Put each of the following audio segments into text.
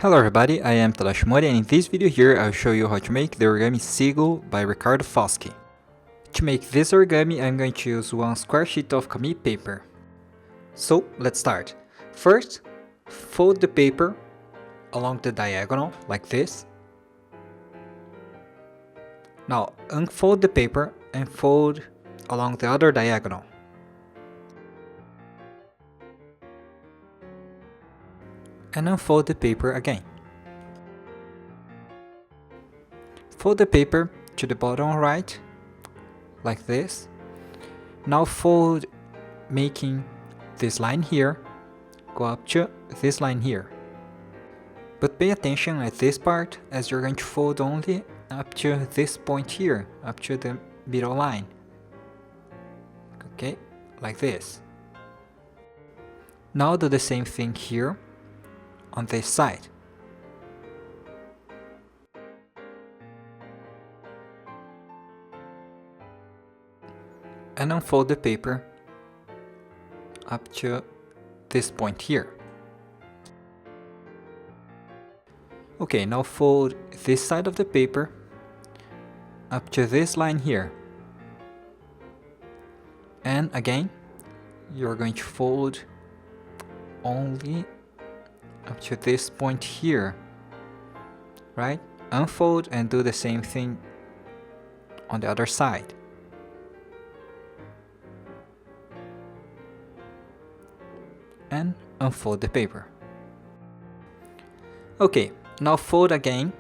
Hello everybody, I am Tadashi Mori, and in this video here I'll show you how to make the origami Seagull by Riccardo Foschi. To make this origami I'm going to use one square sheet of kami paper. So let's start. First, fold the paper along the diagonal like this. Now unfold the paper and fold along the other diagonal. And unfold the paper again. Fold the paper to the bottom right, like this. Now fold, making this line here, go up to this line here. But pay attention at this part, as you're going to fold only up to this point here, up to the middle line. Okay, like this. Now do the same thing here on this side. And unfold the paper up to this point here. Okay, now fold this side of the paper up to this line here. And again, you're going to fold only up to this point here, right? Unfold and do the same thing on the other side. And unfold the paper. Okay, now fold again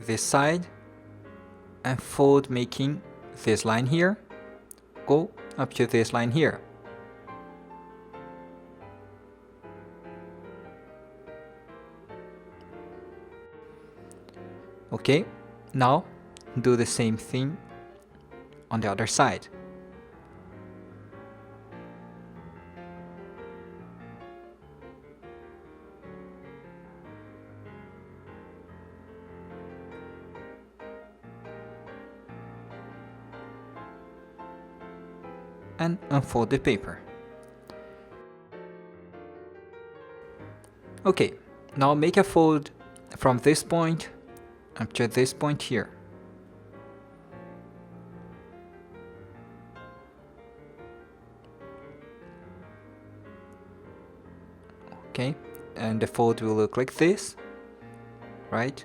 this side and fold, making this line here, go up to this line here. Okay, now do the same thing on the other side. And unfold the paper. Okay, now make a fold from this point up to this point here. Okay, and the fold will look like this, right?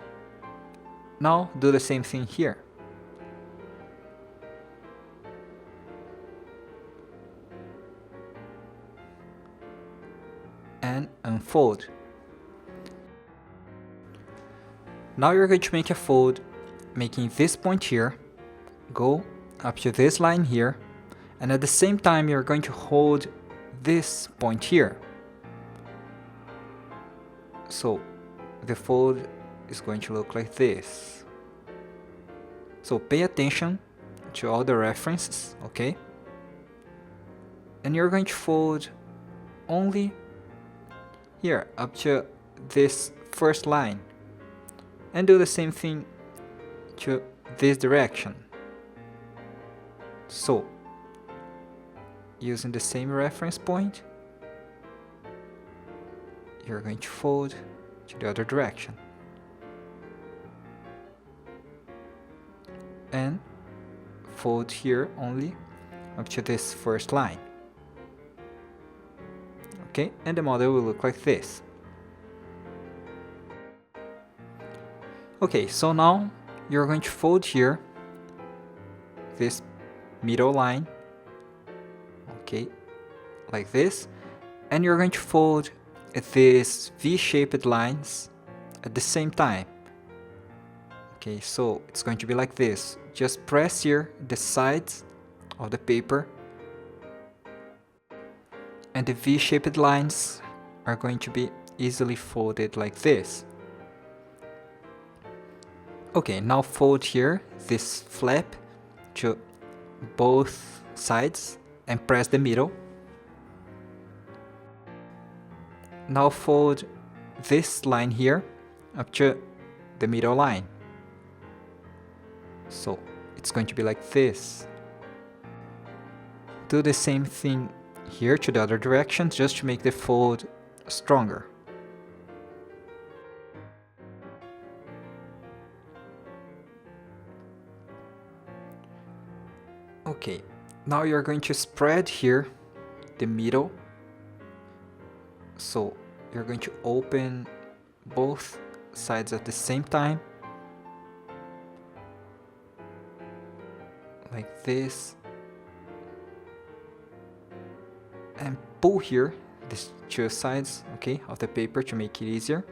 Now do the same thing here. And unfold. Now you're going to make a fold, making this point here, go up to this line here, and at the same time you're going to hold this point here. So the fold is going to look like this. So pay attention to all the references, okay? And you're going to fold only here up to this first line. And do the same thing to this direction. So, using the same reference point, you're going to fold to the other direction. And fold here only up to this first line. Okay, and the model will look like this. Okay, so now you're going to fold here this middle line, okay, like this, and you're going to fold these V-shaped lines at the same time. Okay, so it's going to be like this. Just press here the sides of the paper, and the V-shaped lines are going to be easily folded like this. Okay, now fold here this flap to both sides and press the middle. Now fold this line here up to the middle line. So it's going to be like this. Do the same thing here to the other direction, just to make the fold stronger. Okay, now you're going to spread here the middle. So you're going to open both sides at the same time, like this, and pull here these two sides, okay, of the paper to make it easier,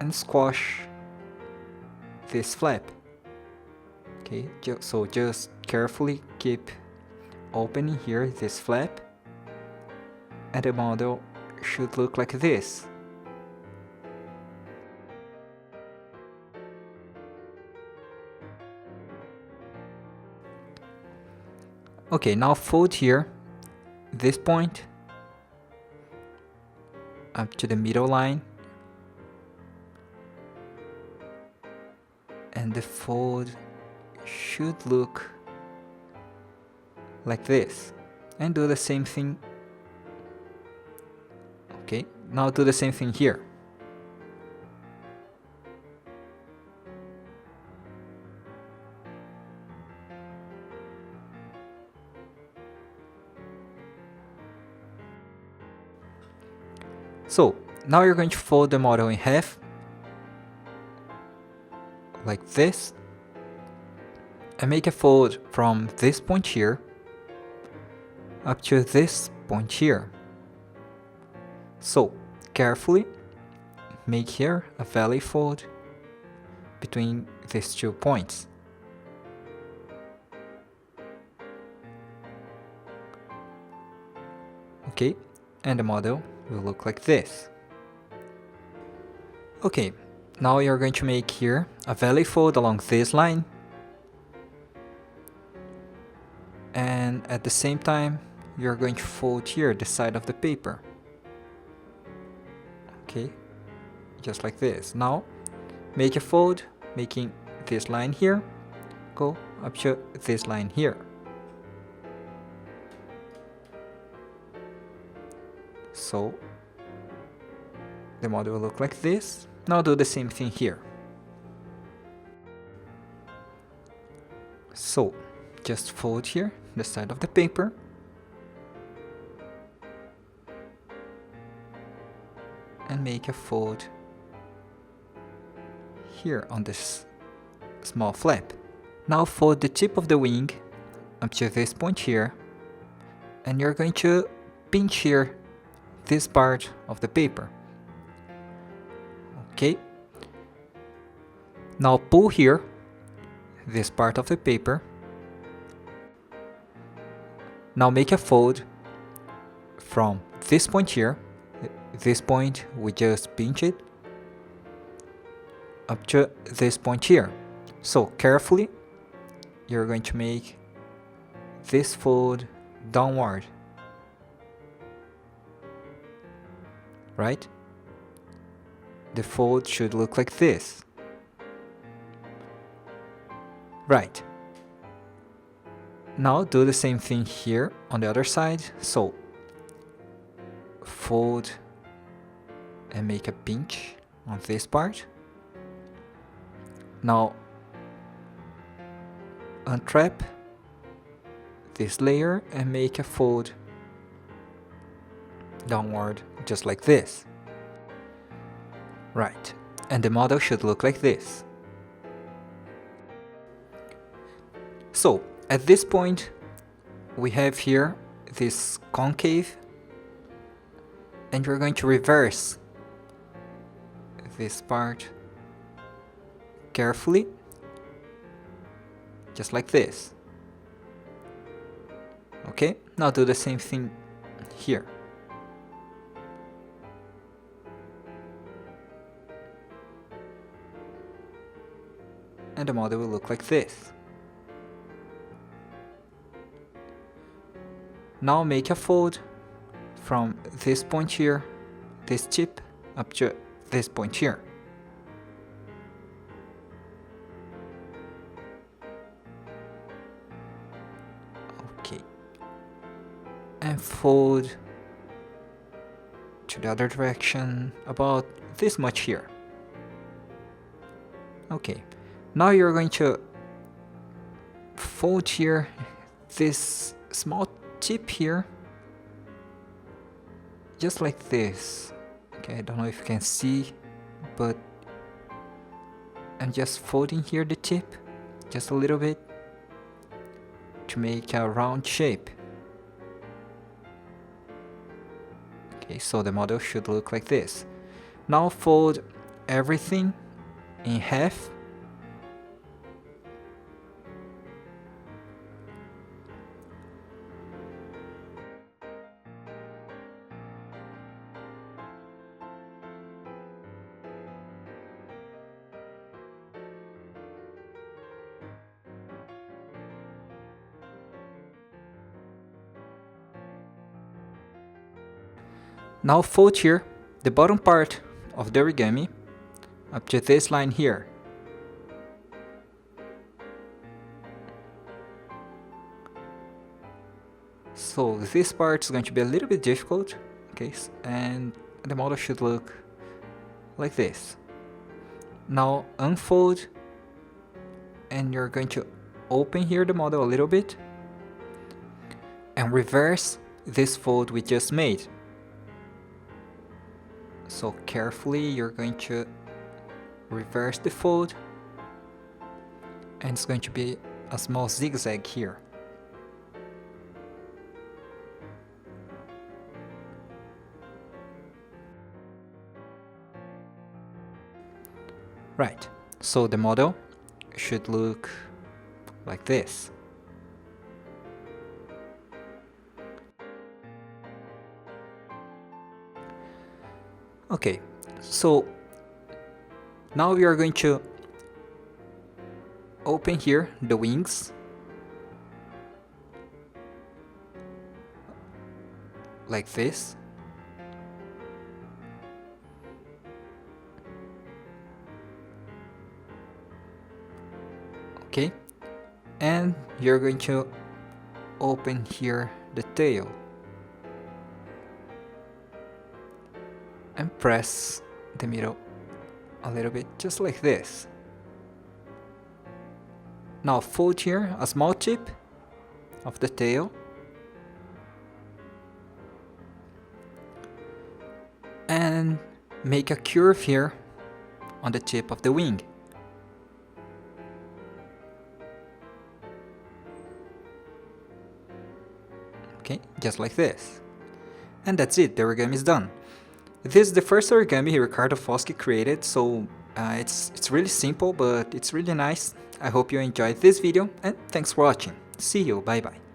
and squash this flap. Okay, so just carefully keep opening here this flap, and the model should look like this. Okay, now fold here this point up to the middle line, and the fold should look like this, and do the same thing. Okay, now do the same thing here. So now you're going to fold the model in half, like this, and make a fold from this point here up to this point here. So carefully make here a valley fold between these 2 points. Okay, and the model will look like this. Okay, now you're going to make here a valley fold along this line, and at the same time you're going to fold here the side of the paper. Okay, just like this. Now make a fold, making this line here go up to this line here. So the model will look like this. Now do the same thing here. So just fold here the side of the paper, and make a fold here on this small flap. Now fold the tip of the wing up to this point here, and you're going to pinch here this part of the paper. Okay, now pull here this part of the paper. Now make a fold from this point here, this point we just pinch it, up to this point here. So carefully you're going to make this fold downward, right? The fold should look like this. Right. Now do the same thing here on the other side. So fold and make a pinch on this part. Now untrap this layer and make a fold downward just like this. Right, and the model should look like this. So at this point we have here this concave, and we're going to reverse this part carefully, just like this. Okay, now do the same thing here. And the model will look like this. Now make a fold from this point here, this tip, up to this point here. Okay. And fold to the other direction, about this much here. Okay. Now you're going to fold here this small tip here, just like this. Okay, I don't know if you can see, but I'm just folding here the tip just a little bit to make a round shape. Okay, so the model should look like this. Now fold everything in half. Now fold here the bottom part of the origami up to this line here. So this part is going to be a little bit difficult, okay, and the model should look like this. Now unfold, and you're going to open here the model a little bit and reverse this fold we just made. So carefully you're going to reverse the fold, and it's going to be a small zigzag here. Right, so the model should look like this. Okay, so now we are going to open here the wings like this. Okay, and you're going to open here the tail and press the middle a little bit, just like this. Now fold here a small tip of the tail and make a curve here on the tip of the wing. Okay, just like this. And that's it, the origami is done. This is the first origami Riccardo Foschi created, so it's really simple, but it's really nice. I hope you enjoyed this video, and thanks for watching. See you, bye bye.